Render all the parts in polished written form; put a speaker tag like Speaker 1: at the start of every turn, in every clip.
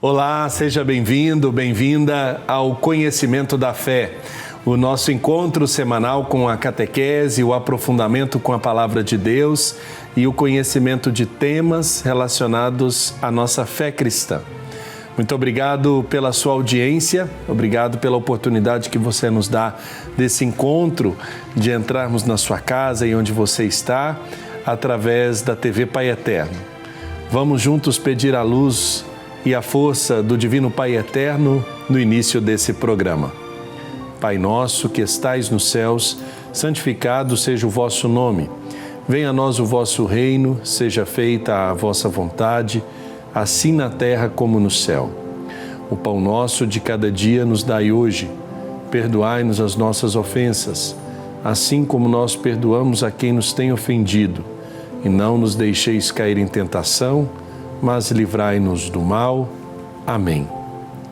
Speaker 1: Olá, seja bem-vindo, bem-vinda ao Conhecimento da Fé, o nosso encontro semanal com a catequese, o aprofundamento com a Palavra de Deus e o conhecimento de temas relacionados à nossa fé cristã. Muito obrigado pela sua audiência, obrigado pela oportunidade que você nos dá desse encontro, de entrarmos na sua casa e onde você está, através da TV Pai Eterno. Vamos juntos pedir a luz e a força do Divino Pai Eterno no início desse programa. Pai nosso que estais nos céus, santificado seja o vosso nome. Venha a nós o vosso reino, seja feita a vossa vontade, assim na terra como no céu. O pão nosso de cada dia nos dai hoje. Perdoai-nos as nossas ofensas, assim como nós perdoamos a quem nos tem ofendido. E não nos deixeis cair em tentação, mas livrai-nos do mal. Amém.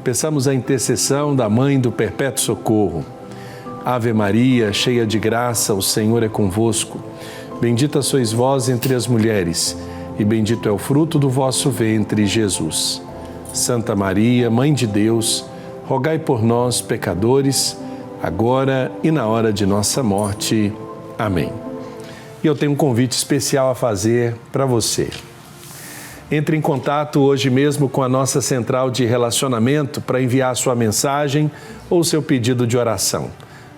Speaker 1: Peçamos a intercessão da Mãe do Perpétuo Socorro. Ave Maria, cheia de graça, o Senhor é convosco. Bendita sois vós entre as mulheres, e bendito é o fruto do vosso ventre, Jesus. Santa Maria, Mãe de Deus, rogai por nós, pecadores, agora e na hora de nossa morte. Amém. E eu tenho um convite especial a fazer para você. Entre em contato hoje mesmo com a nossa central de relacionamento para enviar sua mensagem ou seu pedido de oração.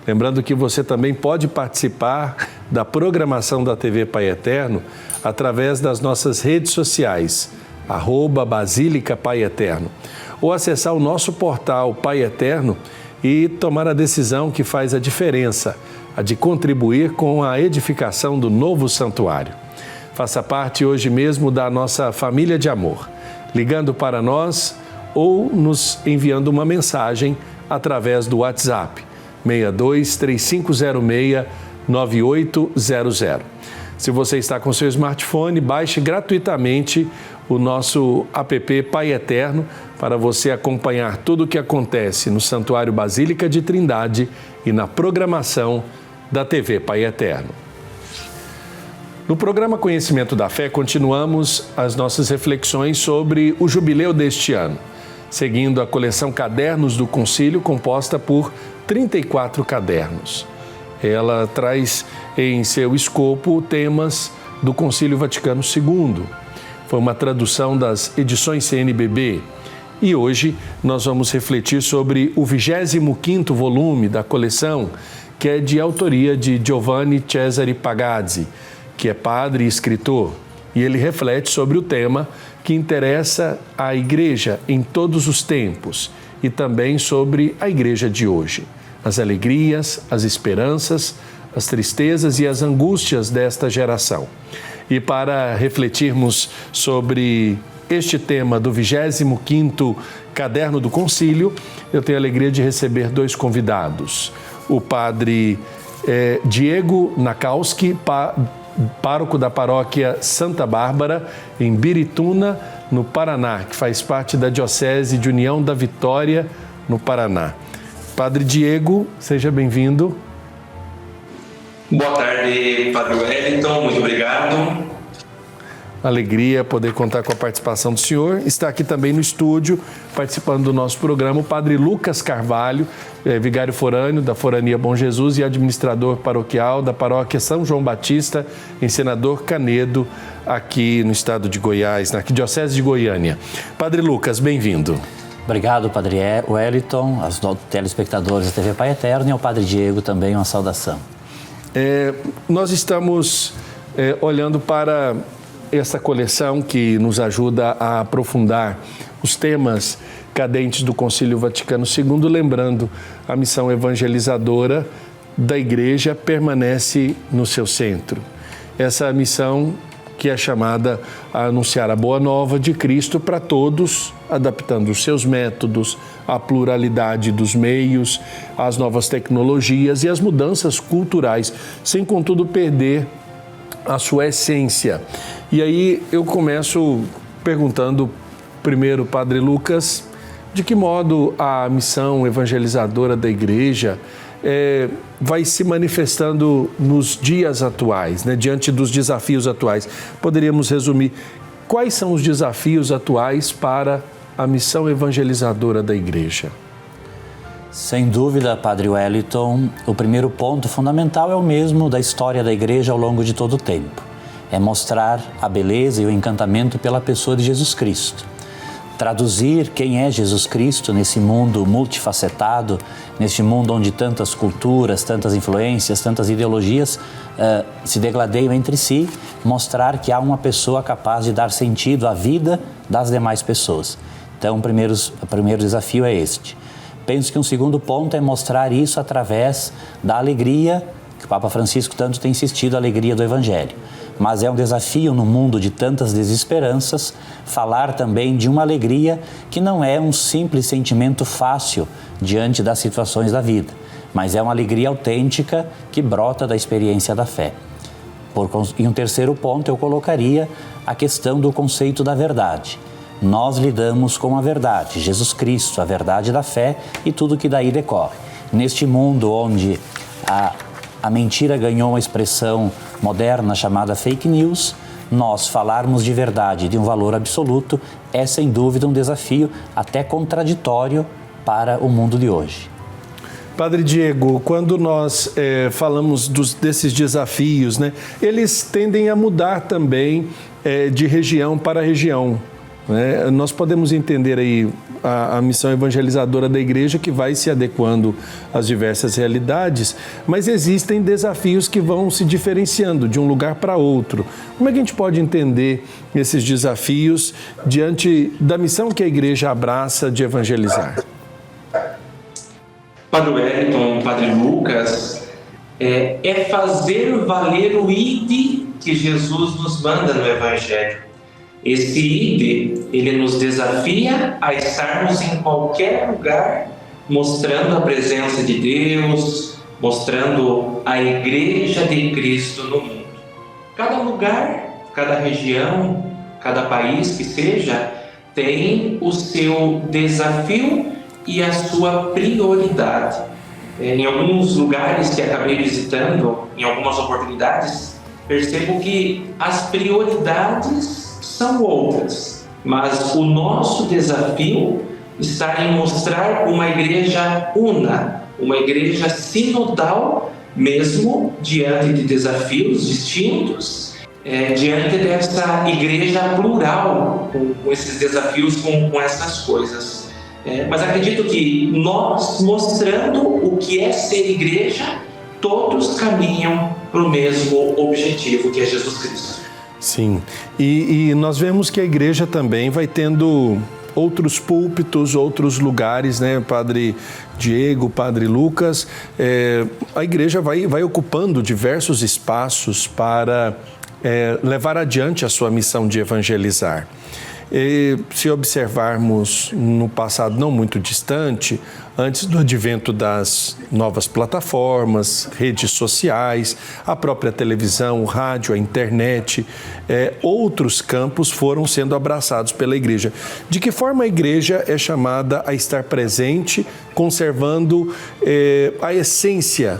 Speaker 1: Lembrando que você também pode participar da programação da TV Pai Eterno através das nossas redes sociais, @Basílica Pai Eterno, ou acessar o nosso portal Pai Eterno e tomar a decisão que faz a diferença, a de contribuir com a edificação do novo santuário. Faça parte hoje mesmo da nossa família de amor, ligando para nós ou nos enviando uma mensagem através do WhatsApp 62 3506 9800. Se você está com seu smartphone, baixe gratuitamente o nosso app Pai Eterno para você acompanhar tudo o que acontece no Santuário Basílica de Trindade e na programação da TV Pai Eterno. No programa Conhecimento da Fé, continuamos as nossas reflexões sobre o jubileu deste ano, seguindo a coleção Cadernos do Concílio, composta por 34 cadernos. Ela traz em seu escopo temas do Concílio Vaticano II. Foi uma tradução das edições CNBB. E hoje nós vamos refletir sobre o 25º volume da coleção, que é de autoria de Giovanni Cesare Pagazzi, que é padre e escritor, e ele reflete sobre o tema que interessa à Igreja em todos os tempos e também sobre a Igreja de hoje, as alegrias, as esperanças, as tristezas e as angústias desta geração. E para refletirmos sobre este tema do 25º Caderno do Concílio, eu tenho a alegria de receber dois convidados. O padre Diego Nakowski, pároco da paróquia Santa Bárbara, em Birituna, no Paraná, que faz parte da Diocese de União da Vitória, no Paraná. Padre Diego, seja bem-vindo.
Speaker 2: Boa tarde, Padre Wellington, muito obrigado.
Speaker 1: Alegria poder contar com a participação do senhor. Está aqui também no estúdio, participando do nosso programa, o Padre Lucas Carvalho, vigário forâneo da Forania Bom Jesus e administrador paroquial da paróquia São João Batista, em Senador Canedo, aqui no estado de Goiás, na Diocese de Goiânia. Padre Lucas, bem-vindo.
Speaker 3: Obrigado, Padre Wellington, aos telespectadores da TV Pai Eterno e ao Padre Diego também uma saudação.
Speaker 1: Nós estamos olhando para essa coleção que nos ajuda a aprofundar os temas cadentes do Concílio Vaticano II, lembrando a missão evangelizadora da Igreja permanece no seu centro. Essa missão que é chamada a anunciar a boa nova de Cristo para todos, adaptando os seus métodos, a pluralidade dos meios, as novas tecnologias e as mudanças culturais, sem contudo perder a sua essência. E aí eu começo perguntando primeiro, Padre Lucas, de que modo a missão evangelizadora da Igreja vai se manifestando nos dias atuais, né, diante dos desafios atuais. Poderíamos resumir, quais são os desafios atuais para a missão evangelizadora da Igreja?
Speaker 3: Sem dúvida, Padre Wellington, o primeiro ponto fundamental é o mesmo da história da Igreja ao longo de todo o tempo. É mostrar a beleza e o encantamento pela pessoa de Jesus Cristo. Traduzir quem é Jesus Cristo nesse mundo multifacetado, neste mundo onde tantas culturas, tantas influências, tantas ideologias se degladeiam entre si, mostrar que há uma pessoa capaz de dar sentido à vida das demais pessoas. Então, o primeiro desafio é este. Penso que um segundo ponto é mostrar isso através da alegria, que o Papa Francisco tanto tem insistido, a alegria do Evangelho. Mas é um desafio no mundo de tantas desesperanças, falar também de uma alegria que não é um simples sentimento fácil diante das situações da vida, mas é uma alegria autêntica que brota da experiência da fé. E um terceiro ponto eu colocaria a questão do conceito da verdade. Nós lidamos com a verdade, Jesus Cristo, a verdade da fé e tudo que daí decorre. Neste mundo onde a mentira ganhou uma expressão moderna chamada fake news, nós falarmos de verdade, de um valor absoluto, é sem dúvida um desafio até contraditório para o mundo de hoje.
Speaker 1: Padre Diego, quando nós falamos desses desafios, né, eles tendem a mudar também de região para região. Nós podemos entender aí a missão evangelizadora da Igreja que vai se adequando às diversas realidades, mas existem desafios que vão se diferenciando de um lugar para outro. Como é que a gente pode entender esses desafios diante da missão que a Igreja abraça de evangelizar?
Speaker 2: Padre Wellington, Padre Lucas, é fazer valer o ide que Jesus nos manda no Evangelho. Esse ide, ele nos desafia a estarmos em qualquer lugar, mostrando a presença de Deus, mostrando a Igreja de Cristo no mundo. Cada lugar, cada região, cada país que seja, tem o seu desafio e a sua prioridade. Em alguns lugares que acabei visitando, em algumas oportunidades, percebo que as prioridades são outras, mas o nosso desafio está em mostrar uma igreja una, uma igreja sinodal, mesmo diante de desafios distintos, diante dessa igreja plural, com esses desafios, com essas coisas. Mas acredito que nós, mostrando o que é ser igreja, todos caminham para o mesmo objetivo, que é Jesus Cristo.
Speaker 1: Sim, e nós vemos que a igreja também vai tendo outros púlpitos, outros lugares, né, Padre Diego, Padre Lucas, a igreja vai ocupando diversos espaços para levar adiante a sua missão de evangelizar. E, se observarmos no passado não muito distante, antes do advento das novas plataformas, redes sociais, a própria televisão, o rádio, a internet, outros campos foram sendo abraçados pela igreja. De que forma a igreja é chamada a estar presente, conservando a essência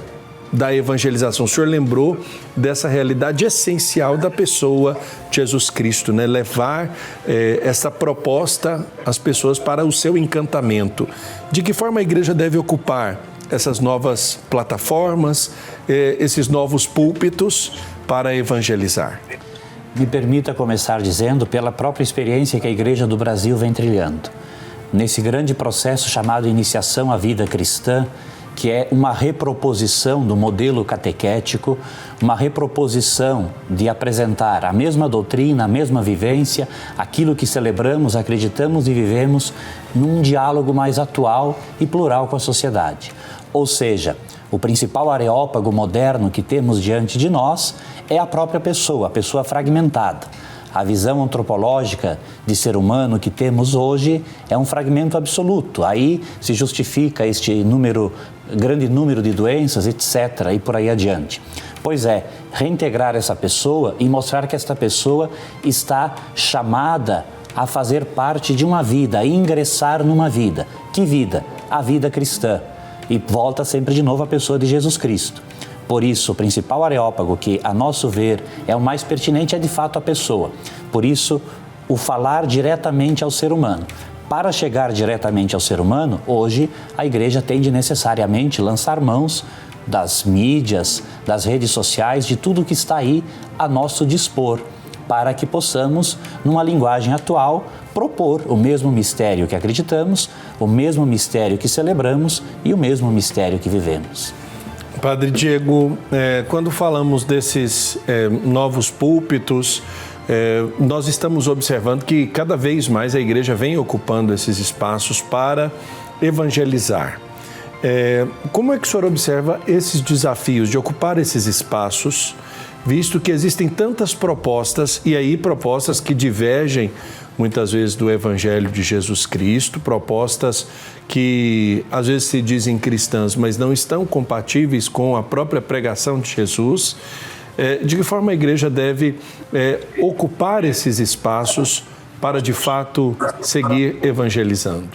Speaker 1: da evangelização? O senhor lembrou dessa realidade essencial da pessoa Jesus Cristo, né? Levar essa proposta às pessoas para o seu encantamento. De que forma a igreja deve ocupar essas novas plataformas, esses novos púlpitos para evangelizar?
Speaker 3: Me permita começar dizendo pela própria experiência que a Igreja do Brasil vem trilhando. Nesse grande processo chamado Iniciação à Vida Cristã, que é uma reproposição do modelo catequético, uma reproposição de apresentar a mesma doutrina, a mesma vivência, aquilo que celebramos, acreditamos e vivemos num diálogo mais atual e plural com a sociedade. Ou seja, o principal areópago moderno que temos diante de nós é a própria pessoa, a pessoa fragmentada. A visão antropológica de ser humano que temos hoje é um fragmento absoluto. Aí se justifica este grande número de doenças, etc., e por aí adiante. Pois é, reintegrar essa pessoa e mostrar que esta pessoa está chamada a fazer parte de uma vida, a ingressar numa vida. Que vida? A vida cristã. E volta sempre de novo a pessoa de Jesus Cristo. Por isso, o principal areópago que, a nosso ver, é o mais pertinente é de fato a pessoa. Por isso, o falar diretamente ao ser humano. Para chegar diretamente ao ser humano, hoje a igreja tem de necessariamente lançar mãos das mídias, das redes sociais, de tudo que está aí a nosso dispor, para que possamos, numa linguagem atual, propor o mesmo mistério que acreditamos, o mesmo mistério que celebramos e o mesmo mistério que vivemos.
Speaker 1: Padre Diego, quando falamos desses novos púlpitos, nós estamos observando que cada vez mais a igreja vem ocupando esses espaços para evangelizar. Como é que o senhor observa esses desafios de ocupar esses espaços, visto que existem tantas propostas, e aí propostas que divergem muitas vezes do Evangelho de Jesus Cristo, propostas que às vezes se dizem cristãs, mas não estão compatíveis com a própria pregação de Jesus? De que forma a igreja deve ocupar esses espaços para, de fato, seguir evangelizando?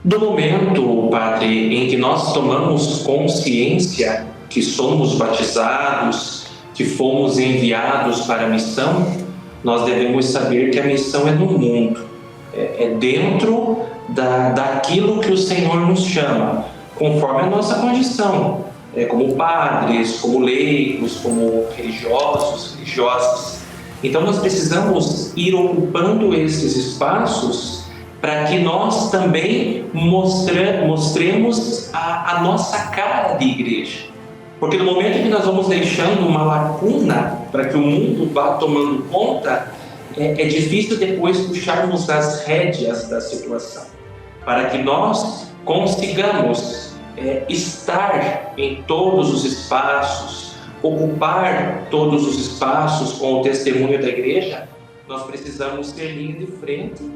Speaker 2: Do momento, Padre, em que nós tomamos consciência que somos batizados, que fomos enviados para a missão, nós devemos saber que a missão é no mundo, é dentro daquilo que o Senhor nos chama, conforme a nossa condição, como padres, como leigos, como religiosos, religiosas. Então nós precisamos ir ocupando esses espaços para que nós também mostremos a nossa cara de igreja. Porque no momento em que nós vamos deixando uma lacuna para que o mundo vá tomando conta, é difícil depois puxarmos as rédeas da situação. Para que nós consigamos estar em todos os espaços, ocupar todos os espaços com o testemunho da igreja, nós precisamos ser linha de frente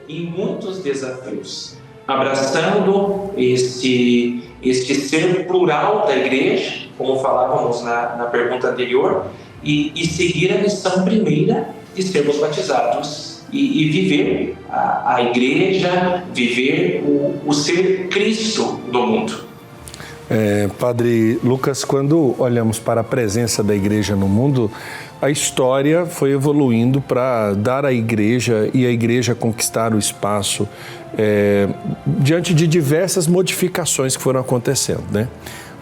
Speaker 2: em muitos desafios, abraçando este ser plural da igreja, como falávamos na pergunta anterior, e seguir a missão primeira de sermos batizados e viver a igreja, viver o ser Cristo no mundo.
Speaker 1: Padre Lucas, quando olhamos para a presença da igreja no mundo, a história foi evoluindo para dar à igreja e a igreja conquistar o espaço diante de diversas modificações que foram acontecendo, né?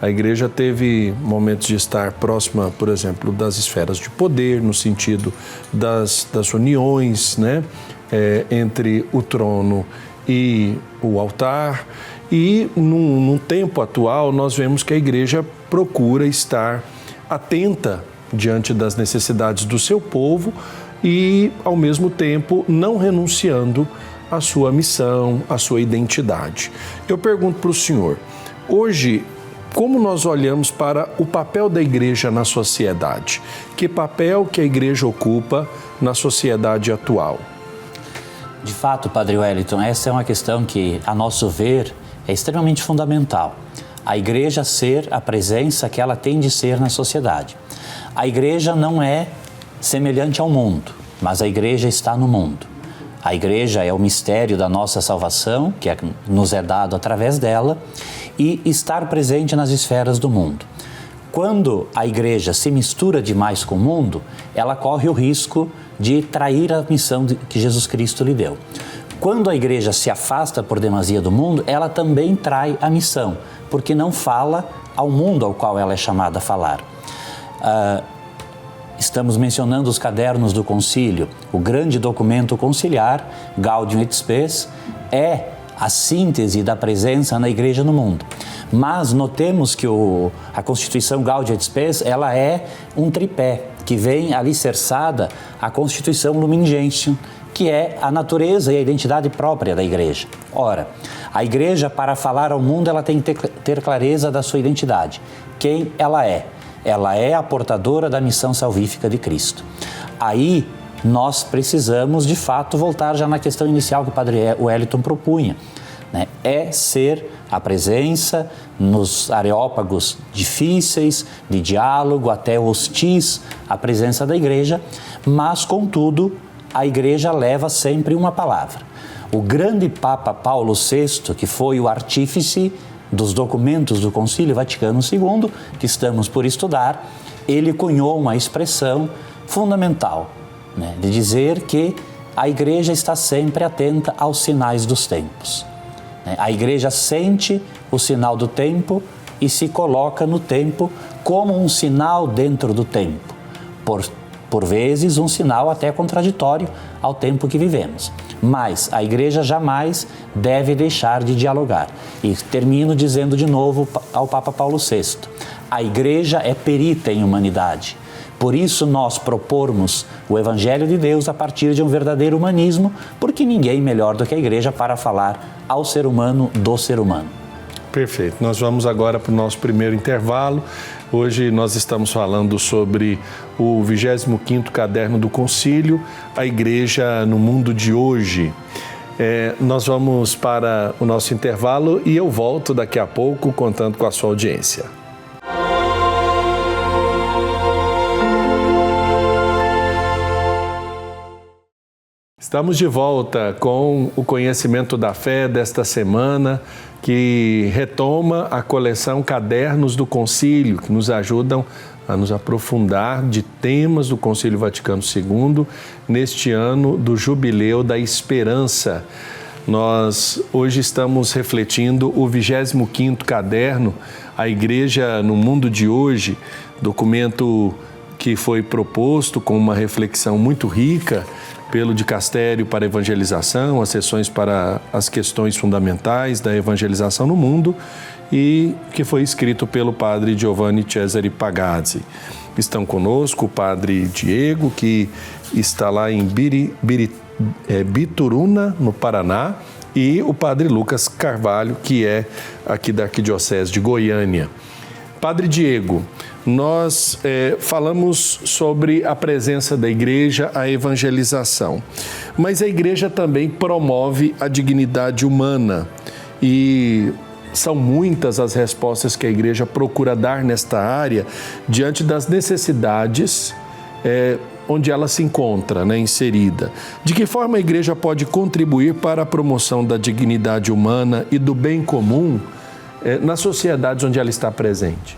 Speaker 1: A igreja teve momentos de estar próxima, por exemplo, das esferas de poder, no sentido das uniões, né? Entre o trono e o altar. E num tempo atual, nós vemos que a igreja procura estar atenta diante das necessidades do seu povo e, ao mesmo tempo, não renunciando à sua missão, à sua identidade. Eu pergunto para o senhor, hoje, como nós olhamos para o papel da igreja na sociedade? Que papel que a igreja ocupa na sociedade atual?
Speaker 3: De fato, Padre Wellington, essa é uma questão que, a nosso ver, é extremamente fundamental. A igreja ser a presença que ela tem de ser na sociedade. A igreja não é semelhante ao mundo, mas a igreja está no mundo. A igreja é o mistério da nossa salvação, que nos é dado através dela, e estar presente nas esferas do mundo. Quando a igreja se mistura demais com o mundo, ela corre o risco de trair a missão que Jesus Cristo lhe deu. Quando a igreja se afasta por demasia do mundo, ela também trai a missão, porque não fala ao mundo ao qual ela é chamada a falar. Estamos mencionando os cadernos do concílio. O grande documento conciliar, Gaudium et Spes, é a síntese da presença na igreja no mundo. Mas notemos que a Constituição Gaudium et Spes, ela é um tripé que vem alicerçada à Constituição Lumen Gentium, que é a natureza e a identidade própria da igreja. Ora, a igreja, para falar ao mundo, ela tem que ter clareza da sua identidade. Quem ela é? Ela é a portadora da missão salvífica de Cristo. Aí, nós precisamos, de fato, voltar já na questão inicial que o Padre Wellington propunha, né? É ser a presença nos areópagos difíceis, de diálogo, até hostis, a presença da igreja, mas, contudo, a igreja leva sempre uma palavra. O grande Papa Paulo VI, que foi o artífice dos documentos do Concílio Vaticano II, que estamos por estudar, ele cunhou uma expressão fundamental, né, de dizer que a igreja está sempre atenta aos sinais dos tempos. A igreja sente o sinal do tempo e se coloca no tempo como um sinal dentro do tempo. Por vezes, um sinal até contraditório ao tempo que vivemos. Mas a igreja jamais deve deixar de dialogar. E termino dizendo de novo ao Papa Paulo VI, a igreja é perita em humanidade. Por isso nós propormos o Evangelho de Deus a partir de um verdadeiro humanismo, porque ninguém melhor do que a igreja para falar ao ser humano do ser humano.
Speaker 1: Perfeito. Nós vamos agora para o nosso primeiro intervalo. Hoje nós estamos falando sobre o 25º Caderno do Concílio, a Igreja no Mundo de Hoje. Nós vamos para o nosso intervalo e eu volto daqui a pouco contando com a sua audiência. Estamos de volta com o Conhecimento da Fé desta semana, que retoma a coleção Cadernos do Concílio, que nos ajudam a nos aprofundar de temas do Concílio Vaticano II neste ano do Jubileu da Esperança. Nós hoje estamos refletindo o 25º Caderno, a Igreja no Mundo de Hoje, documento que foi proposto com uma reflexão muito rica pelo Dicastério para a Evangelização, as sessões para as questões fundamentais da evangelização no mundo e que foi escrito pelo padre Giovanni Cesare Pagazzi. Estão conosco o padre Diego, que está lá em Bituruna, no Paraná, e o padre Lucas Carvalho, que é aqui da Arquidiocese de Goiânia. Padre Diego, nós falamos sobre a presença da igreja, a evangelização, mas a igreja também promove a dignidade humana e são muitas as respostas que a igreja procura dar nesta área diante das necessidades onde ela se encontra, inserida. De que forma a igreja pode contribuir para a promoção da dignidade humana e do bem comum nas sociedades onde ela está presente?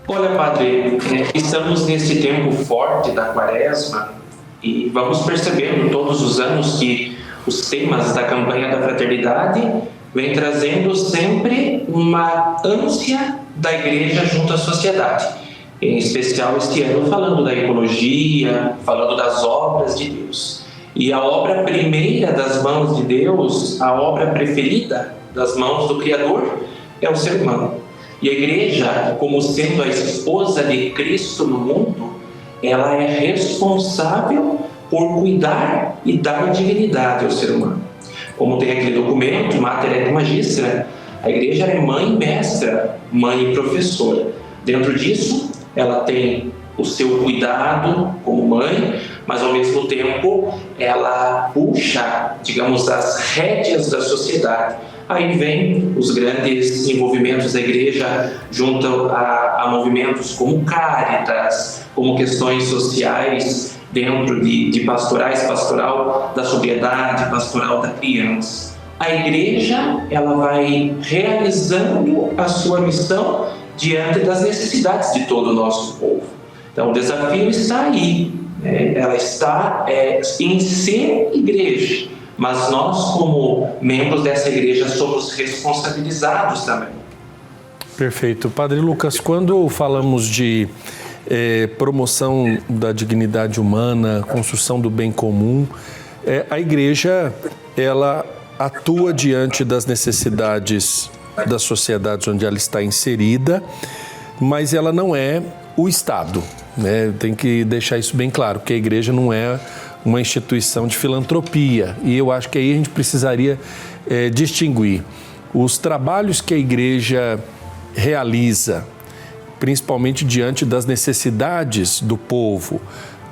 Speaker 2: Olha, padre, estamos nesse tempo forte da Quaresma e vamos percebendo todos os anos que os temas da campanha da fraternidade vêm trazendo sempre uma ânsia da igreja junto à sociedade. Em especial este ano falando da ecologia, falando das obras de Deus. E a obra primeira das mãos de Deus, a obra preferida das mãos do Criador, é o ser humano. E a igreja, como sendo a esposa de Cristo no mundo, ela é responsável por cuidar e dar dignidade ao ser humano. Como tem aquele documento, Mater et Magistra, a igreja é mãe e mestra, mãe e professora. Dentro disso, ela tem o seu cuidado como mãe, mas ao mesmo tempo ela puxa, digamos, as rédeas da sociedade. Aí vem os grandes envolvimentos da igreja junto a movimentos como Cáritas, como questões sociais dentro de pastorais, pastoral da sobriedade, pastoral da criança. A igreja, ela vai realizando a sua missão diante das necessidades de todo o nosso povo. Então o desafio está aí, ela está em ser igreja. Mas nós, como membros dessa igreja, somos responsabilizados também.
Speaker 1: Perfeito. Padre Lucas, quando falamos de promoção da dignidade humana, construção do bem comum, a igreja, ela atua diante das necessidades das sociedades onde ela está inserida, mas ela não é o Estado, Tem que deixar isso bem claro, porque a igreja não é uma instituição de filantropia. E eu acho que aí a gente precisaria distinguir os trabalhos que a igreja realiza, principalmente diante das necessidades do povo,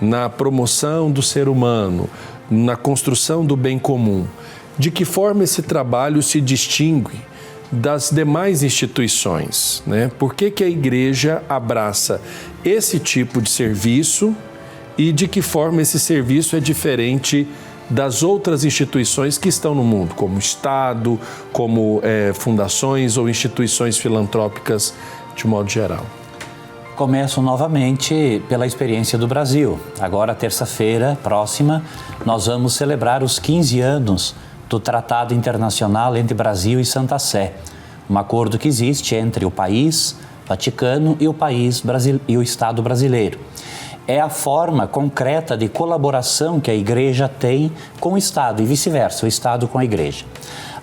Speaker 1: na promoção do ser humano, na construção do bem comum. De que forma esse trabalho se distingue das demais instituições, Por que a igreja abraça esse tipo de serviço e de que forma esse serviço é diferente das outras instituições que estão no mundo, como Estado, como fundações ou instituições filantrópicas de modo geral?
Speaker 3: Começo novamente pela experiência do Brasil. Agora, terça-feira próxima, nós vamos celebrar os 15 anos do Tratado Internacional entre Brasil e Santa Sé, um acordo que existe entre o país Vaticano e o Estado brasileiro. É a forma concreta de colaboração que a Igreja tem com o Estado e vice-versa, o Estado com a Igreja.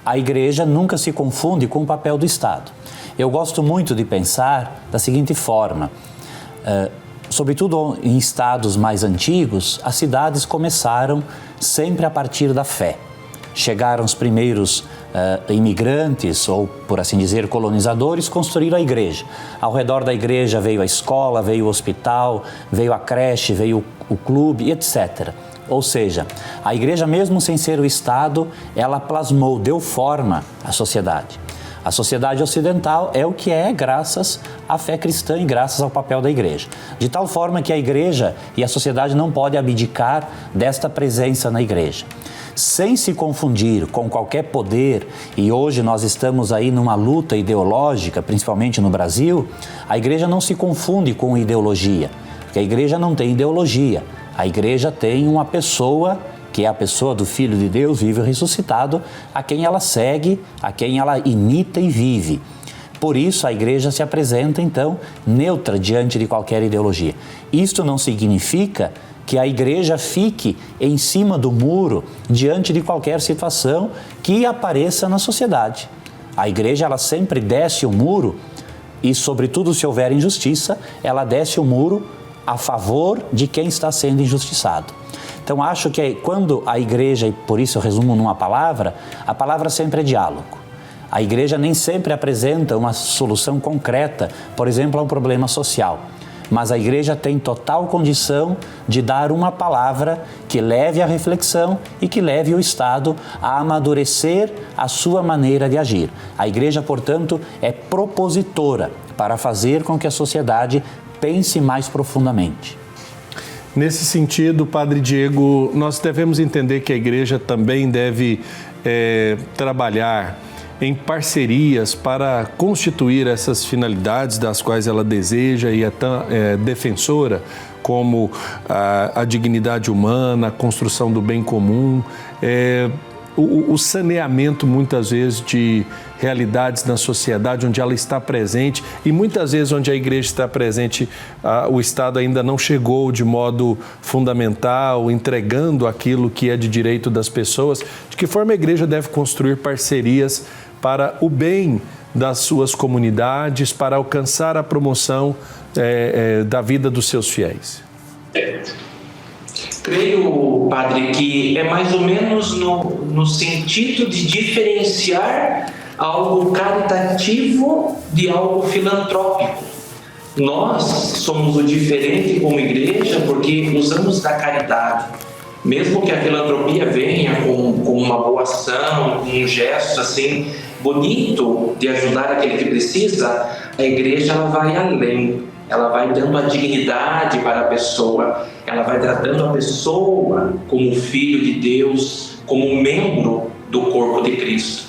Speaker 3: A Igreja nunca se confunde com o papel do Estado. Eu gosto muito de pensar da seguinte forma, sobretudo em estados mais antigos, as cidades começaram sempre a partir da fé. Chegaram os primeiros imigrantes, ou por assim dizer, colonizadores, construíram a igreja. Ao redor da igreja veio a escola, veio o hospital, veio a creche, veio o clube, etc. Ou seja, a igreja, mesmo sem ser o Estado, ela plasmou, deu forma à sociedade. A sociedade ocidental é o que é graças à fé cristã e graças ao papel da igreja. De tal forma que a igreja e a sociedade não podem abdicar desta presença na igreja. Sem se confundir com qualquer poder, e hoje nós estamos aí numa luta ideológica, principalmente no Brasil, a igreja não se confunde com ideologia, porque a igreja não tem ideologia. A igreja tem uma pessoa, que é a pessoa do Filho de Deus, vivo e ressuscitado, a quem ela segue, a quem ela imita e vive. Por isso, a igreja se apresenta, então, neutra diante de qualquer ideologia. Isto não significa que a igreja fique em cima do muro diante de qualquer situação que apareça na sociedade. A igreja, ela sempre desce o muro e, sobretudo, se houver injustiça, ela desce o muro a favor de quem está sendo injustiçado. Então, acho que quando a igreja, e por isso eu resumo numa palavra, a palavra sempre é diálogo. A igreja nem sempre apresenta uma solução concreta, por exemplo, a um problema social. Mas a igreja tem total condição de dar uma palavra que leve à reflexão e que leve o Estado a amadurecer a sua maneira de agir. A igreja, portanto, é propositora para fazer com que a sociedade pense mais profundamente.
Speaker 1: Nesse sentido, Padre Diego, nós devemos entender que a igreja também deve trabalhar em parcerias para constituir essas finalidades das quais ela deseja e é tão defensora, como a dignidade humana, a construção do bem comum, o saneamento, muitas vezes, de realidades na sociedade onde ela está presente e muitas vezes onde a igreja está presente, o Estado ainda não chegou de modo fundamental, entregando aquilo que é de direito das pessoas. De que forma a igreja deve construir parcerias para o bem das suas comunidades, para alcançar a promoção da vida dos seus fiéis?
Speaker 2: Creio, Padre, que é mais ou menos no sentido de diferenciar algo caritativo de algo filantrópico. Nós somos o diferente como igreja porque usamos da caridade. Mesmo que a filantropia venha com uma boa ação, com um gesto assim bonito de ajudar aquele que precisa, a igreja ela vai além. Ela vai dando a dignidade para a pessoa, ela vai tratando a pessoa como filho de Deus, como membro do corpo de Cristo.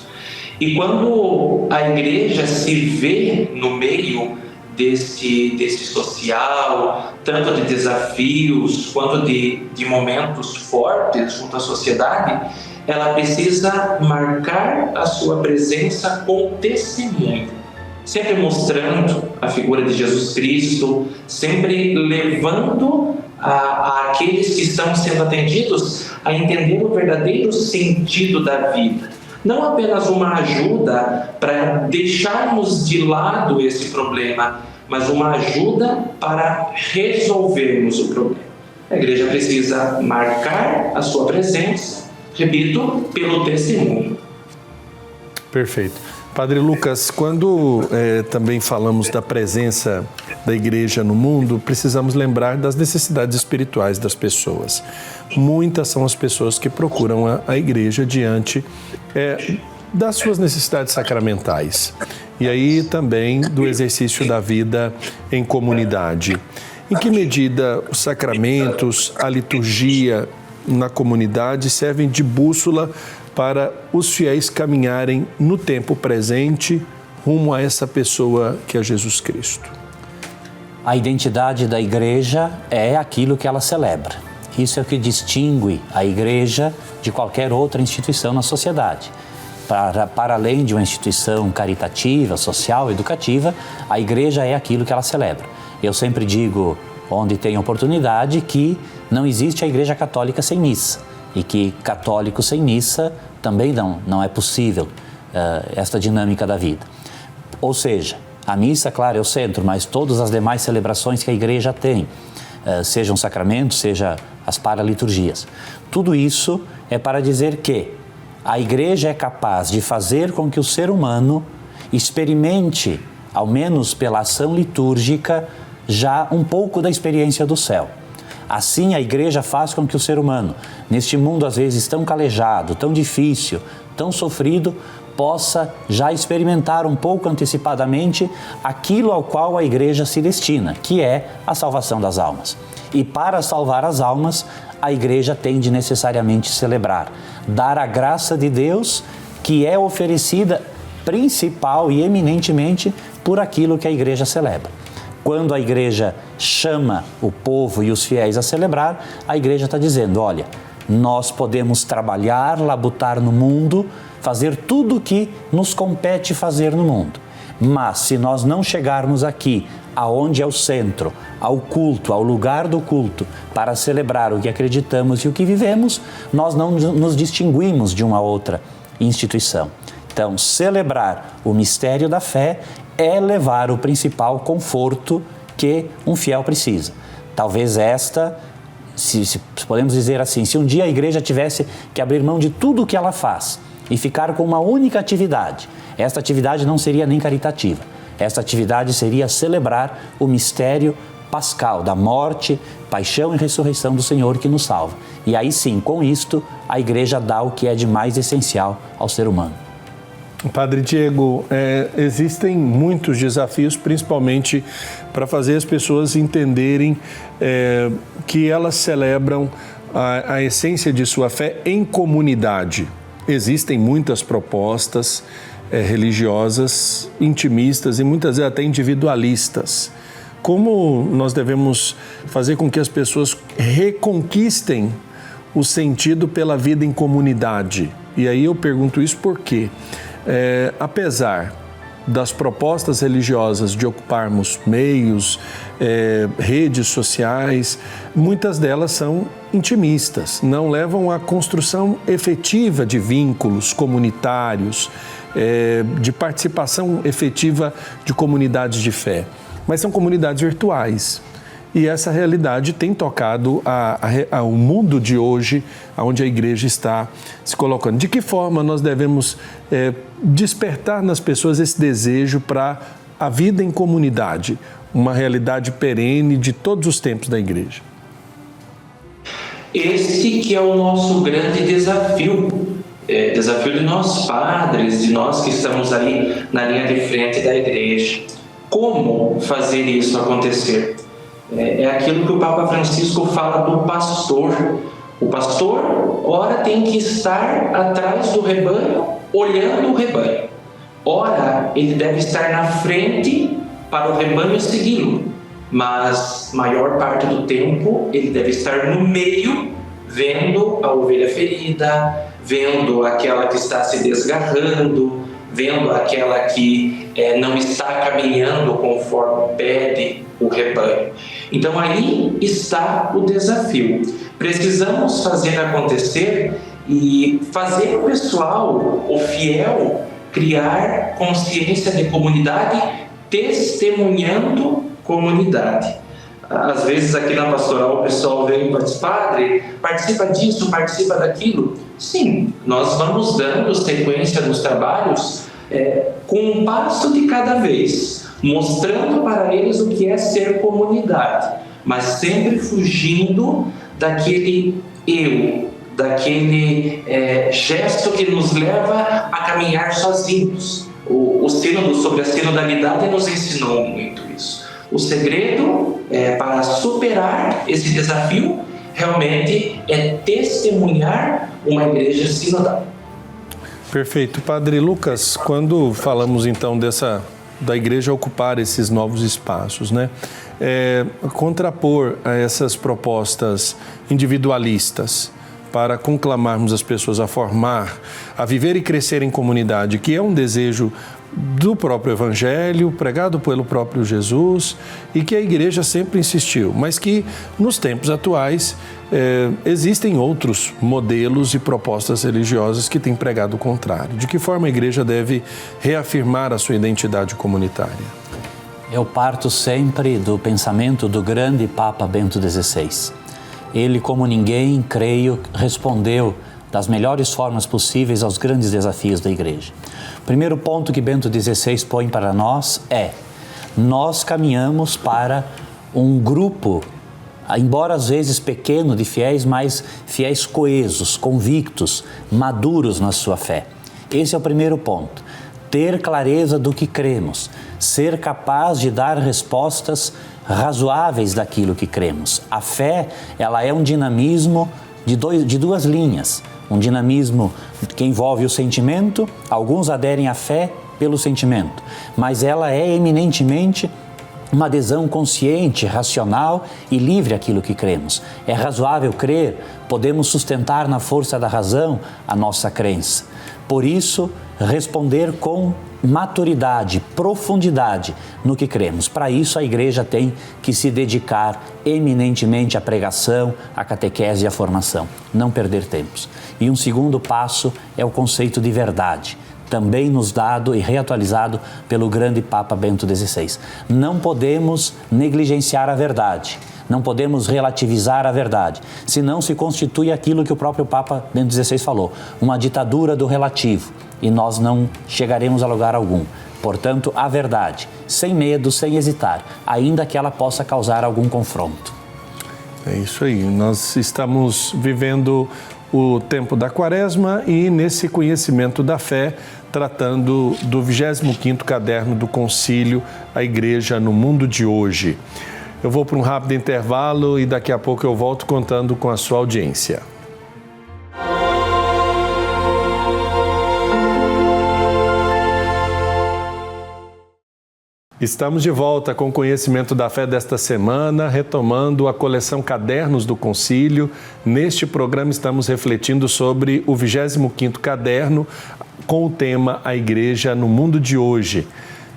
Speaker 2: E quando a igreja se vê no meio desse social, tanto de desafios quanto de momentos fortes junto à sociedade, ela precisa marcar a sua presença com testemunho. Sempre mostrando a figura de Jesus Cristo, sempre levando aqueles que estão sendo atendidos a entender o verdadeiro sentido da vida. Não apenas uma ajuda para deixarmos de lado esse problema, mas uma ajuda para resolvermos o problema. A igreja precisa marcar a sua presença, repito, pelo testemunho.
Speaker 1: Perfeito. Padre Lucas, quando também falamos da presença da igreja no mundo, precisamos lembrar das necessidades espirituais das pessoas. Muitas são as pessoas que procuram a igreja diante das suas necessidades sacramentais e aí também do exercício da vida em comunidade. Em que medida os sacramentos, a liturgia na comunidade servem de bússola para os fiéis caminharem no tempo presente rumo a essa pessoa que é Jesus Cristo?
Speaker 3: A identidade da igreja é aquilo que ela celebra. Isso é o que distingue a igreja de qualquer outra instituição na sociedade. Para além de uma instituição caritativa, social, educativa, a igreja é aquilo que ela celebra. Eu sempre digo, onde tem oportunidade, que não existe a igreja católica sem missa e que católico sem missa também não é possível esta dinâmica da vida. Ou seja, a missa, claro, é o centro, mas todas as demais celebrações que a igreja tem, sejam sacramentos, seja as paraliturgias, tudo isso é para dizer que a igreja é capaz de fazer com que o ser humano experimente, ao menos pela ação litúrgica, já um pouco da experiência do céu. Assim, a igreja faz com que o ser humano, neste mundo às vezes tão calejado, tão difícil, tão sofrido, possa já experimentar um pouco antecipadamente aquilo ao qual a igreja se destina, que é a salvação das almas. E para salvar as almas, a igreja tem de necessariamente celebrar, dar a graça de Deus, que é oferecida principal e eminentemente por aquilo que a igreja celebra. Quando a igreja chama o povo e os fiéis a celebrar, a igreja está dizendo, olha, nós podemos trabalhar, labutar no mundo, fazer tudo o que nos compete fazer no mundo. Mas se nós não chegarmos aqui, aonde é o centro, ao culto, ao lugar do culto, para celebrar o que acreditamos e o que vivemos, nós não nos distinguimos de uma outra instituição. Então, celebrar o mistério da fé é levar o principal conforto que um fiel precisa. Talvez esta, se podemos dizer assim, se um dia a igreja tivesse que abrir mão de tudo o que ela faz e ficar com uma única atividade, esta atividade não seria nem caritativa. Esta atividade seria celebrar o mistério pascal da morte, paixão e ressurreição do Senhor que nos salva. E aí sim, com isto, a igreja dá o que é de mais essencial ao ser humano.
Speaker 1: Padre Diego, existem muitos desafios, principalmente para fazer as pessoas entenderem que elas celebram a essência de sua fé em comunidade. Existem muitas propostas religiosas, intimistas e muitas vezes até individualistas. Como nós devemos fazer com que as pessoas reconquistem o sentido pela vida em comunidade? E aí eu pergunto isso porque, apesar das propostas religiosas de ocuparmos meios, redes sociais, muitas delas são intimistas, não levam à construção efetiva de vínculos comunitários, de participação efetiva de comunidades de fé. Mas são comunidades virtuais. E essa realidade tem tocado ao mundo de hoje, onde a igreja está se colocando. De que forma nós devemos despertar nas pessoas esse desejo para a vida em comunidade, uma realidade perene de todos os tempos da igreja?
Speaker 2: Esse que é o nosso grande desafio. Desafio de nós padres, de nós que estamos ali na linha de frente da igreja. Como fazer isso acontecer? É aquilo que o Papa Francisco fala do pastor. O pastor, ora, tem que estar atrás do rebanho, olhando o rebanho. Ora, ele deve estar na frente para o rebanho segui-lo. Mas, maior parte do tempo, ele deve estar no meio, vendo a ovelha ferida, vendo aquela que está se desgarrando, vendo aquela que não está caminhando conforme pede o rebanho. Então aí está o desafio. Precisamos fazer acontecer e fazer o pessoal, o fiel, criar consciência de comunidade, testemunhando comunidade. Às vezes aqui na pastoral o pessoal vem e diz, padre, participa disso, participa daquilo. Sim, nós vamos dando sequência nos trabalhos com um passo de cada vez, mostrando para eles o que é ser comunidade, mas sempre fugindo daquele eu, daquele gesto que nos leva a caminhar sozinhos. O sínodo sobre a sinodalidade nos ensinou muito isso. O segredo para superar esse desafio realmente é testemunhar uma igreja sinodal.
Speaker 1: Perfeito. Padre Lucas, quando falamos então dessa da igreja ocupar esses novos espaços, né? Contrapor a essas propostas individualistas para conclamarmos as pessoas a formar, a viver e crescer em comunidade, que é um desejo do próprio Evangelho, pregado pelo próprio Jesus e que a igreja sempre insistiu, mas que nos tempos atuais existem outros modelos e propostas religiosas que têm pregado o contrário. De que forma a igreja deve reafirmar a sua identidade comunitária?
Speaker 3: Eu parto sempre do pensamento do grande Papa Bento XVI. Ele, como ninguém, creio, respondeu das melhores formas possíveis aos grandes desafios da igreja. O primeiro ponto que Bento XVI põe para nós é: nós caminhamos para um grupo, embora às vezes pequeno, de fiéis, mas fiéis coesos, convictos, maduros na sua fé. Esse é o primeiro ponto. Ter clareza do que cremos, ser capaz de dar respostas razoáveis daquilo que cremos. A fé, ela é um dinamismo de duas linhas. Um dinamismo que envolve o sentimento, alguns aderem à fé pelo sentimento, mas ela é eminentemente uma adesão consciente, racional e livre àquilo que cremos. É razoável crer, podemos sustentar na força da razão a nossa crença. Por isso, responder com maturidade, profundidade no que cremos. Para isso, a igreja tem que se dedicar eminentemente à pregação, à catequese e à formação. Não perder tempos. E um segundo passo é o conceito de verdade, também nos dado e reatualizado pelo grande Papa Bento XVI. Não podemos negligenciar a verdade. Não podemos relativizar a verdade, senão se constitui aquilo que o próprio Papa Bento XVI falou, uma ditadura do relativo, e nós não chegaremos a lugar algum. Portanto, a verdade, sem medo, sem hesitar, ainda que ela possa causar algum confronto.
Speaker 1: É isso aí, nós estamos vivendo o tempo da Quaresma e nesse conhecimento da fé, tratando do 25º caderno do Concílio, a Igreja no Mundo de Hoje. Eu vou para um rápido intervalo e daqui a pouco eu volto contando com a sua audiência. Estamos de volta com o conhecimento da fé desta semana, retomando a coleção Cadernos do Concílio. Neste programa estamos refletindo sobre o 25º caderno com o tema A Igreja no Mundo de Hoje.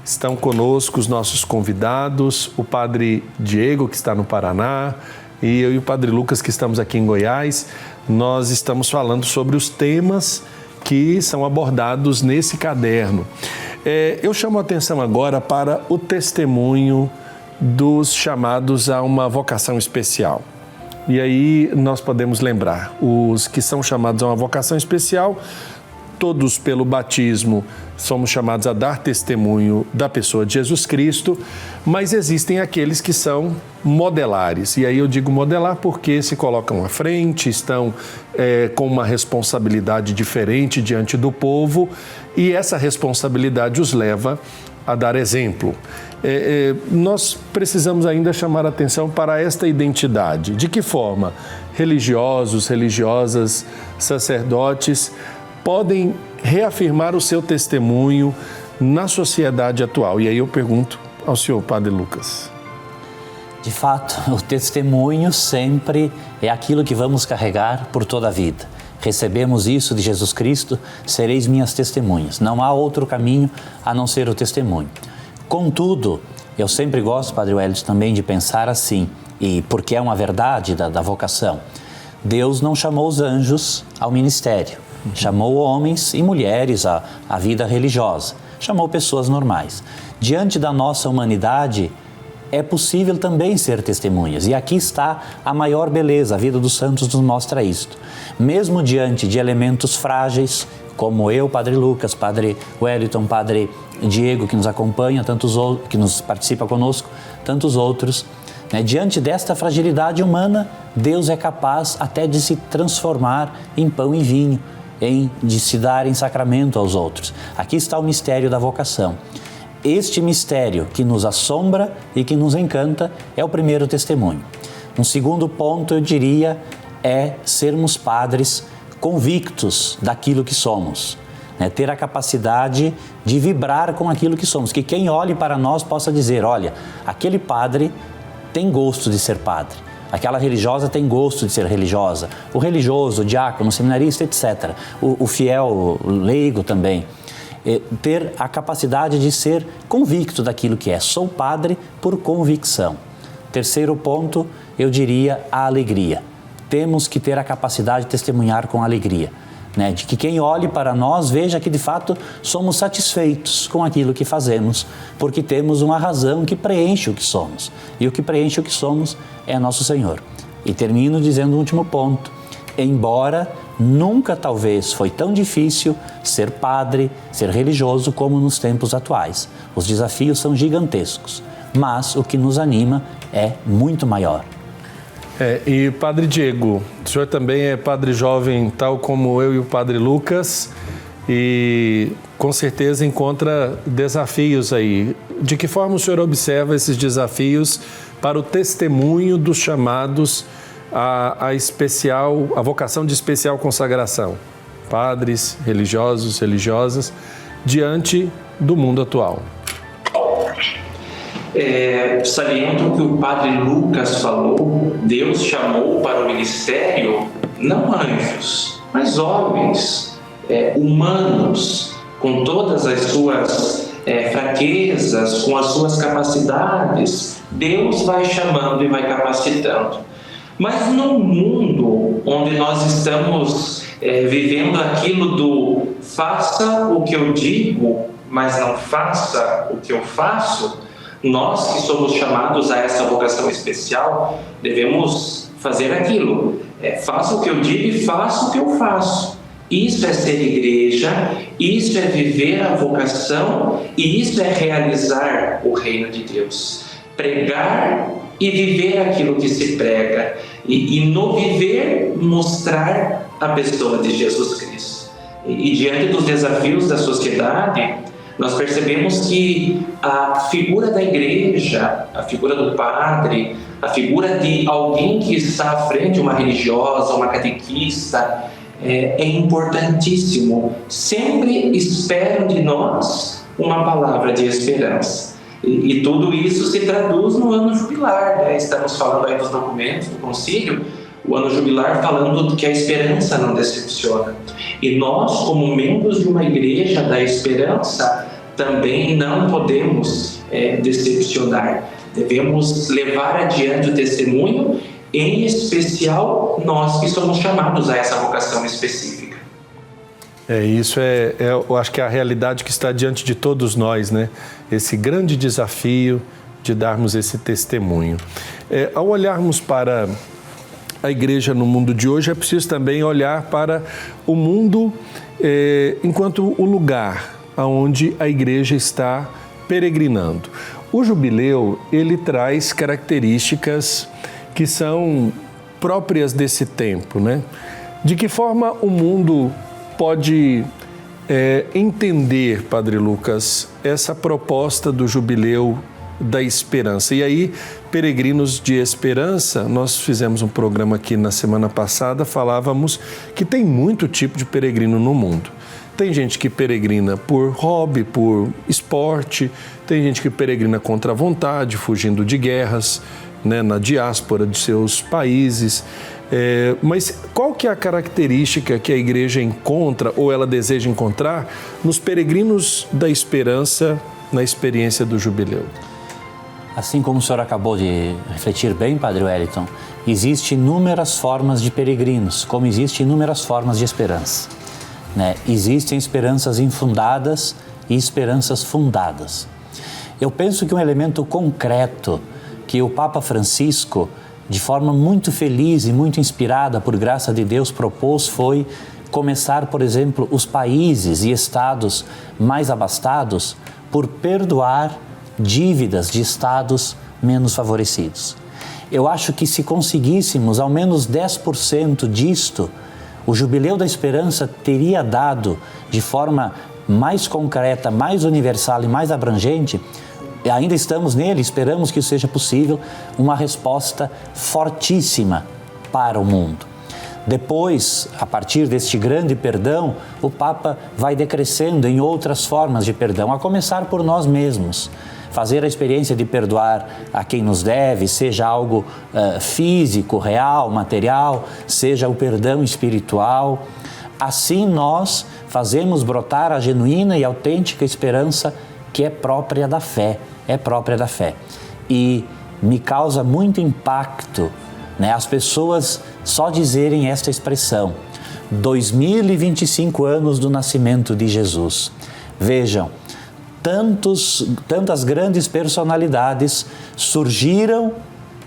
Speaker 1: Estão conosco os nossos convidados, o Padre Diego, que está no Paraná, e eu e o Padre Lucas, que estamos aqui em Goiás. Nós estamos falando sobre os temas que são abordados nesse caderno. Eu chamo a atenção agora para o testemunho dos chamados a uma vocação especial. E aí nós podemos lembrar, os que são chamados a uma vocação especial, todos pelo batismo somos chamados a dar testemunho da pessoa de Jesus Cristo, mas existem aqueles que são modelares. E aí eu digo modelar porque se colocam à frente, estão com uma responsabilidade diferente diante do povo e essa responsabilidade os leva a dar exemplo. Nós precisamos ainda chamar a atenção para esta identidade. De que forma religiosos, religiosas, sacerdotes podem reafirmar o seu testemunho na sociedade atual? E aí eu pergunto ao senhor Padre Lucas.
Speaker 3: De fato, o testemunho sempre é aquilo que vamos carregar por toda a vida. Recebemos isso de Jesus Cristo, sereis minhas testemunhas. Não há outro caminho a não ser o testemunho. Contudo, eu sempre gosto, Padre Wellington, também de pensar assim, e porque é uma verdade da vocação. Deus não chamou os anjos ao ministério. Chamou homens e mulheres à vida religiosa, chamou pessoas normais. Diante da nossa humanidade, é possível também ser testemunhas. E aqui está a maior beleza, a vida dos santos nos mostra isto. Mesmo diante de elementos frágeis, como eu, Padre Lucas, Padre Wellington, Padre Diego, que nos acompanha, que nos participa conosco, tantos outros, diante desta fragilidade humana, Deus é capaz até de se transformar em pão e vinho, de se dar em sacramento aos outros. Aqui está o mistério da vocação. Este mistério que nos assombra e que nos encanta é o primeiro testemunho. Um segundo ponto, eu diria, é sermos padres convictos daquilo que somos. né? Ter a capacidade de vibrar com aquilo que somos, que quem olhe para nós possa dizer, olha, aquele padre tem gosto de ser padre, aquela religiosa tem gosto de ser religiosa, o religioso, o diácono, o seminarista, etc. O fiel, o leigo também. Ter a capacidade de ser convicto daquilo que é. Sou padre por convicção. Terceiro ponto, eu diria a alegria. Temos que ter a capacidade de testemunhar com alegria, né? De que quem olhe para nós veja que de fato somos satisfeitos com aquilo que fazemos, porque temos uma razão que preenche o que somos. E o que preenche o que somos é nosso Senhor. E termino dizendo o último ponto. Embora nunca talvez foi tão difícil ser padre, ser religioso como nos tempos atuais. Os desafios são gigantescos, mas o que nos anima é muito maior.
Speaker 1: E Padre Diego, o senhor também é padre jovem, tal como eu e o Padre Lucas, e com certeza encontra desafios aí. De que forma o senhor observa esses desafios para o testemunho dos chamados a vocação de especial consagração, padres, religiosos, religiosas, diante do mundo atual?
Speaker 2: Saliento que o Padre Lucas falou, Deus chamou para o ministério não anjos, mas homens, humanos, com todas as suas fraquezas, com as suas capacidades. Deus vai chamando e vai capacitando. Mas no mundo onde nós estamos vivendo aquilo do faça o que eu digo, mas não faça o que eu faço, nós que somos chamados a essa vocação especial, devemos fazer aquilo. Faça o que eu digo e faça o que eu faço. Isso é ser igreja, isso é viver a vocação e isso é realizar o reino de Deus. Pregar e viver aquilo que se prega. E no viver, mostrar a pessoa de Jesus Cristo. E diante dos desafios da sociedade, nós percebemos que a figura da igreja, a figura do padre, a figura de alguém que está à frente, uma religiosa, uma catequista, é importantíssimo. Sempre esperam de nós uma palavra de esperança. E tudo isso se traduz no ano jubilar, né? Estamos falando aí dos documentos do concílio, o ano jubilar falando que a esperança não decepciona. E nós, como membros de uma igreja da esperança, também não podemos decepcionar. Devemos levar adiante o testemunho, em especial nós que somos chamados a essa vocação específica.
Speaker 1: Isso eu acho que é a realidade que está diante de todos nós, né? Esse grande desafio de darmos esse testemunho. Ao olharmos para a igreja no mundo de hoje, é preciso também olhar para o mundo enquanto o lugar onde a igreja está peregrinando. O jubileu, ele traz características que são próprias desse tempo, né? De que forma o mundo pode entender, Padre Lucas, essa proposta do jubileu da esperança? E aí, peregrinos de esperança, nós fizemos um programa aqui na semana passada, falávamos que tem muito tipo de peregrino no mundo. Tem gente que peregrina por hobby, por esporte, tem gente que peregrina contra a vontade, fugindo de guerras, né, na diáspora de seus países. Mas qual que é a característica que a igreja encontra ou ela deseja encontrar nos peregrinos da esperança na experiência do jubileu?
Speaker 3: Assim como o senhor acabou de refletir bem, Padre Wellington, existem inúmeras formas de peregrinos, como existem inúmeras formas de esperança, né? Existem esperanças infundadas e esperanças fundadas. Eu penso que um elemento concreto que o Papa Francisco, de forma muito feliz e muito inspirada por graça de Deus, propôs foi começar, por exemplo, os países e estados mais abastados por perdoar dívidas de estados menos favorecidos. Eu acho que se conseguíssemos ao menos 10% disto, o Jubileu da Esperança teria dado de forma mais concreta, mais universal e mais abrangente. Ainda estamos nele, esperamos que seja possível, uma resposta fortíssima para o mundo. Depois, a partir deste grande perdão, o Papa vai decrescendo em outras formas de perdão, a começar por nós mesmos. Fazer a experiência de perdoar a quem nos deve, seja algo físico, real, material, seja o perdão espiritual. Assim nós fazemos brotar a genuína e autêntica esperança que é própria da fé, E me causa muito impacto, né, as pessoas só dizerem esta expressão, 2025 anos do nascimento de Jesus. Vejam, tantas grandes personalidades surgiram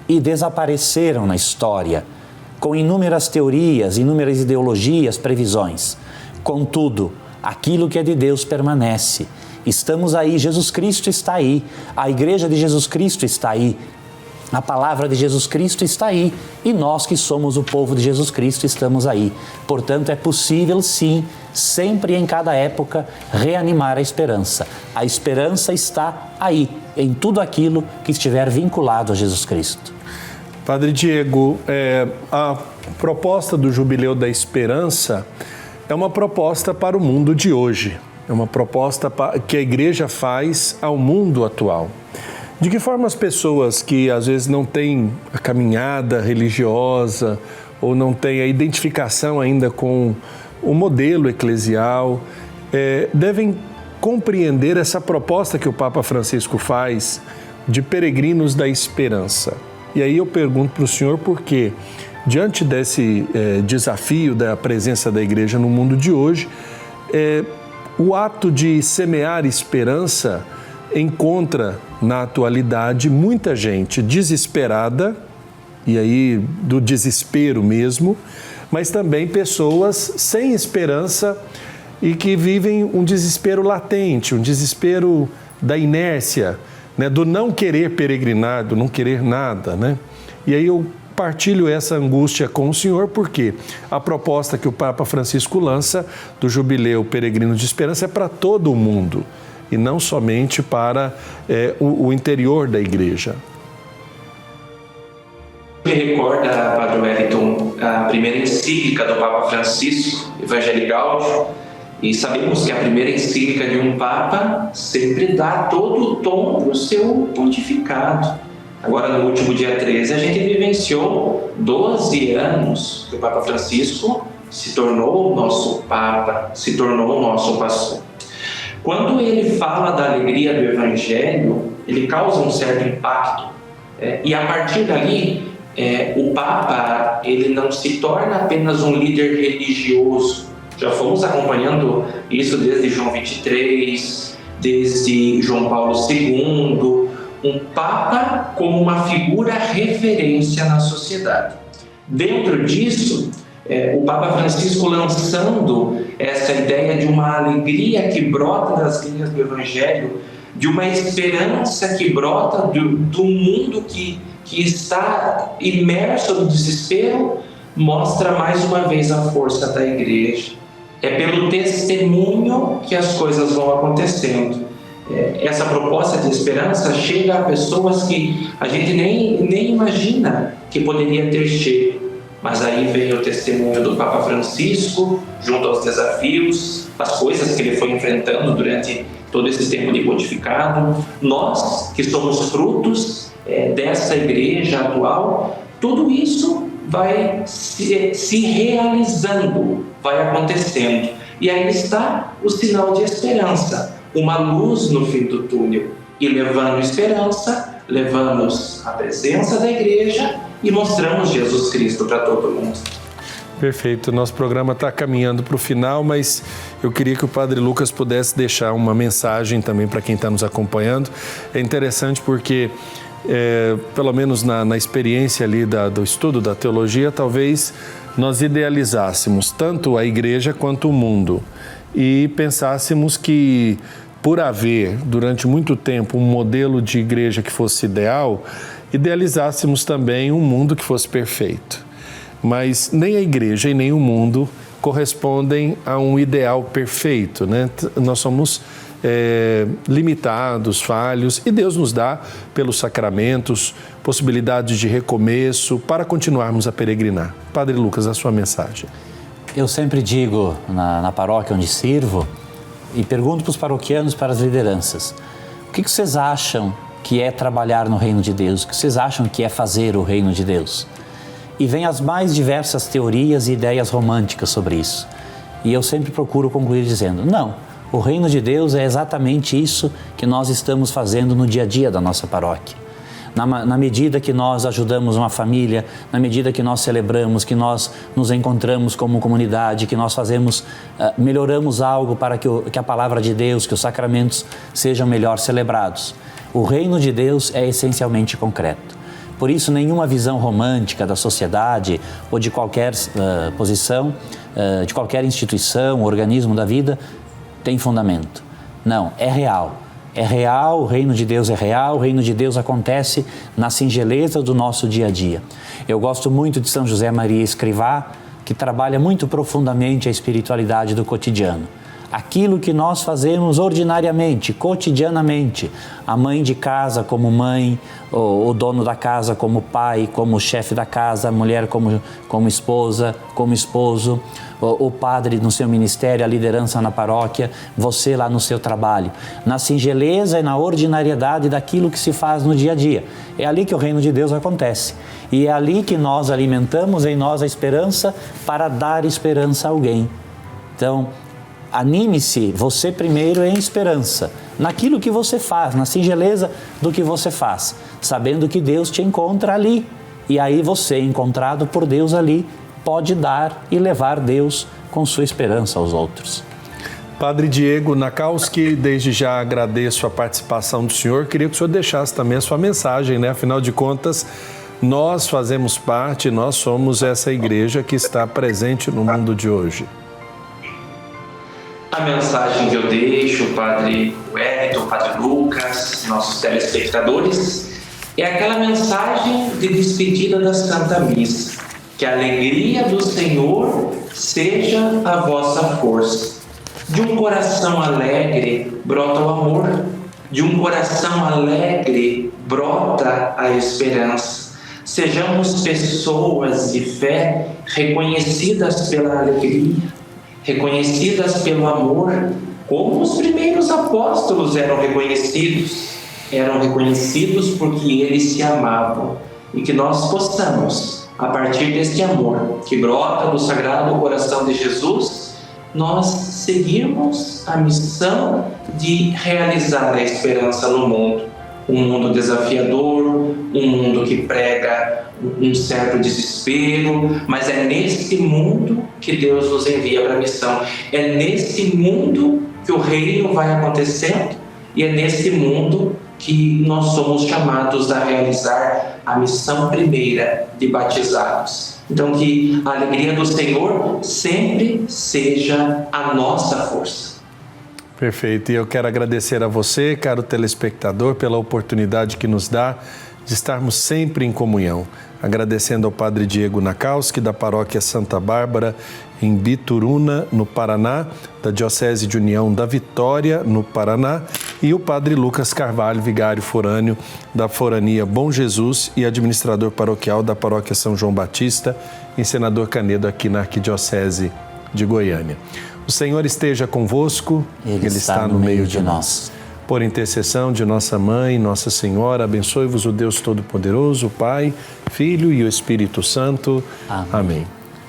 Speaker 3: e desapareceram na história, com inúmeras teorias, inúmeras ideologias, previsões. Contudo, aquilo que é de Deus permanece. Estamos aí, Jesus Cristo está aí, a Igreja de Jesus Cristo está aí, a palavra de Jesus Cristo está aí e nós que somos o povo de Jesus Cristo estamos aí. Portanto, é possível sim, sempre e em cada época, reanimar a esperança. A esperança está aí, em tudo aquilo que estiver vinculado a Jesus Cristo.
Speaker 1: Padre Diego, a proposta do Jubileu da Esperança é uma proposta para o mundo de hoje. É uma proposta que a Igreja faz ao mundo atual. De que forma as pessoas que às vezes não têm a caminhada religiosa ou não têm a identificação ainda com o modelo eclesial, devem compreender essa proposta que o Papa Francisco faz de peregrinos da esperança? E aí eu pergunto para o senhor por quê, diante desse desafio da presença da Igreja no mundo de hoje, o ato de semear esperança encontra na atualidade muita gente desesperada, e aí do desespero mesmo, mas também pessoas sem esperança e que vivem um desespero latente, um desespero da inércia, né, do não querer peregrinar, do não querer nada, né? E aí eu partilho essa angústia com o senhor, porque a proposta que o Papa Francisco lança do Jubileu Peregrino de Esperança é para todo o mundo, e não somente para o interior da Igreja.
Speaker 2: Me recorda, Padre Wellington, a primeira encíclica do Papa Francisco, Evangelii Gaudium, e sabemos que a primeira encíclica de um Papa sempre dá todo o tom para o seu pontificado. Agora, no último dia 13, a gente vivenciou 12 anos que o Papa Francisco se tornou o nosso Papa, se tornou o nosso pastor. Quando ele fala da alegria do Evangelho, ele causa um certo impacto. E a partir dali, o Papa ele não se torna apenas um líder religioso. Já fomos acompanhando isso desde João 23, desde João Paulo II, um Papa como uma figura referência na sociedade. Dentro disso, o Papa Francisco lançando essa ideia de uma alegria que brota das linhas do Evangelho, de uma esperança que brota do mundo que está imerso no desespero, mostra mais uma vez a força da Igreja. É pelo testemunho que as coisas vão acontecendo. Essa proposta de esperança chega a pessoas que a gente nem imagina que poderia ter chego. Mas aí vem o testemunho do Papa Francisco, junto aos desafios, as coisas que ele foi enfrentando durante todo esse tempo de pontificado. Nós, que somos frutos dessa Igreja atual, tudo isso vai se realizando, vai acontecendo. E aí está o sinal de esperança, uma luz no fim do túnel. E levando esperança, levamos a presença da Igreja e mostramos Jesus Cristo para todo mundo.
Speaker 1: Perfeito, nosso programa está caminhando para o final, mas eu queria que o Padre Lucas pudesse deixar uma mensagem também para quem está nos acompanhando. É interessante porque, pelo menos na experiência ali do estudo da teologia, talvez nós idealizássemos tanto a Igreja quanto o mundo e pensássemos que, por haver durante muito tempo um modelo de igreja que fosse ideal, idealizássemos também um mundo que fosse perfeito. Mas nem a Igreja e nem o mundo correspondem a um ideal perfeito, né? Nós somos limitados, falhos, e Deus nos dá, pelos sacramentos, possibilidades de recomeço para continuarmos a peregrinar. Padre Lucas, a sua mensagem.
Speaker 3: Eu sempre digo na paróquia onde sirvo e pergunto para os paroquianos, para as lideranças, o que vocês acham que é trabalhar no reino de Deus? O que vocês acham que é fazer o reino de Deus? E vem as mais diversas teorias e ideias românticas sobre isso. E eu sempre procuro concluir dizendo, não, o reino de Deus é exatamente isso que nós estamos fazendo no dia a dia da nossa paróquia. Na medida que nós ajudamos uma família, na medida que nós celebramos, que nós nos encontramos como comunidade, que nós melhoramos algo para que a palavra de Deus, que os sacramentos sejam melhor celebrados. O reino de Deus é essencialmente concreto. Por isso, nenhuma visão romântica da sociedade ou de qualquer posição, de qualquer instituição, organismo da vida, tem fundamento. Não, é real. É real, o reino de Deus é real, o reino de Deus acontece na singeleza do nosso dia a dia. Eu gosto muito de São José Maria Escrivá, que trabalha muito profundamente a espiritualidade do cotidiano. Aquilo que nós fazemos ordinariamente, cotidianamente, a mãe de casa como mãe, o dono da casa como pai, como chefe da casa, a mulher como esposa, como esposo, o padre no seu ministério, a liderança na paróquia, você lá no seu trabalho. Na singeleza e na ordinariedade daquilo que se faz no dia a dia. É ali que o reino de Deus acontece. E é ali que nós alimentamos em nós a esperança para dar esperança a alguém. Então, anime-se, você primeiro em esperança, naquilo que você faz, na singeleza do que você faz, sabendo que Deus te encontra ali. E aí você, encontrado por Deus ali, pode dar e levar Deus com sua esperança aos outros.
Speaker 1: Padre Diego Nakauski, desde já agradeço a participação do senhor. Queria que o senhor deixasse também a sua mensagem, né? Afinal de contas, nós fazemos parte, nós somos essa igreja que está presente no mundo de hoje.
Speaker 2: A mensagem que eu deixo, Padre Wellington, Padre Lucas, nossos telespectadores, é aquela mensagem de despedida da Santa Missa. Que a alegria do Senhor seja a vossa força. De um coração alegre brota o amor. De um coração alegre brota a esperança. Sejamos pessoas de fé reconhecidas pela alegria, reconhecidas pelo amor, como os primeiros apóstolos eram reconhecidos. Eram reconhecidos porque eles se amavam. E que nós possamos, a partir deste amor que brota do Sagrado Coração de Jesus, nós seguirmos a missão de realizar a esperança no mundo. Um mundo desafiador, um mundo que prega um certo desespero, mas é nesse mundo que Deus nos envia para a missão. É nesse mundo que o reino vai acontecendo e é nesse mundo que nós somos chamados a realizar a missão primeira de batizados. Então, que a alegria do Senhor sempre seja a nossa força.
Speaker 1: Perfeito. E eu quero agradecer a você, caro telespectador, pela oportunidade que nos dá de estarmos sempre em comunhão. Agradecendo ao Padre Diego Nakauski, da Paróquia Santa Bárbara, em Bituruna, no Paraná, da Diocese de União da Vitória, no Paraná, e o Padre Lucas Carvalho, vigário forâneo da Forania Bom Jesus e administrador paroquial da Paróquia São João Batista, em Senador Canedo, aqui na Arquidiocese de Goiânia. O Senhor esteja convosco, Ele está no meio de nós. Por intercessão de nossa Mãe, Nossa Senhora, abençoe-vos o Deus Todo-Poderoso, o Pai, Filho e o Espírito Santo. Amém.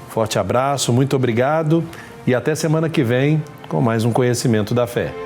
Speaker 1: Forte abraço, muito obrigado e até semana que vem com mais um Conhecimento da Fé.